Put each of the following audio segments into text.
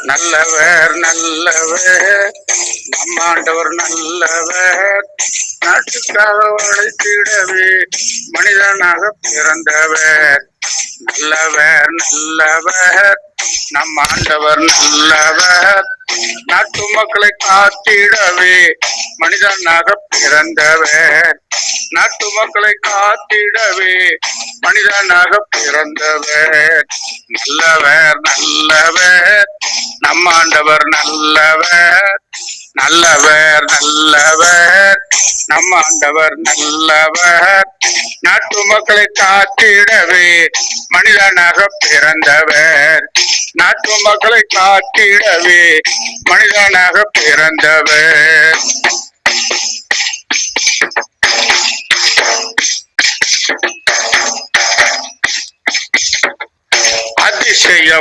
நல்லவர் நல்லவர் நம் ஆண்டவர் நல்லவர். நாட்டுக்காக உழைத்திடவே மனிதனாக பிறந்தவர். நல்லவர் நல்லவர் நம் ஆண்டவர் நல்லவர். நாட்டு மக்களை காத்திடவே மனிதனாக பிறந்தவர். நாட்டு மக்களை காத்திடவே மனிதனாக பிறந்தவர். நல்லவர் நல்லவர் நம் ஆண்டவர் நல்லவர். நல்லவர் நல்லவர் நம் ஆண்டவர் நல்லவர். நாட்டு மக்களை காத்திடவே மனிதனாக பிறந்தவர். நாட்டு மக்களை காத்திடவே மனிதனாக பிறந்தவர்.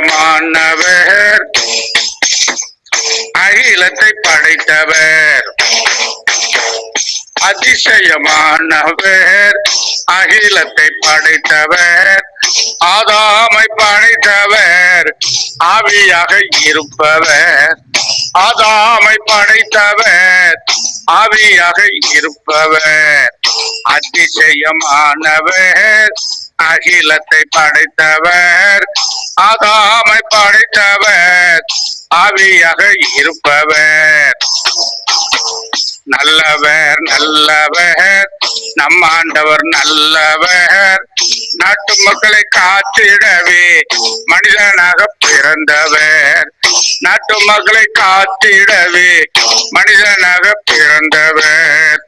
அதிசயமானவர் அகிலத்தை படைத்தவர். அதிசயமானவர் அகிலத்தை படைத்தவர். ஆதாமை படைத்தவர் ஆவியாக இருப்பவர். ஆதாமை படைத்தவர் ஆவியாக இருப்பவர். அதிசயமானவர் அகிலத்தை படைத்தவர். ஆதாமை படைத்தவர் ஆவியாக இருப்பவர். நல்லவர் நல்லவர் நம் ஆண்டவர் நல்லவர். நாட்டு மக்களை காத்திடவே மனிதனாக பிறந்தவர். நாட்டு மக்களை காத்திடவே மனிதனாக பிறந்தவர்.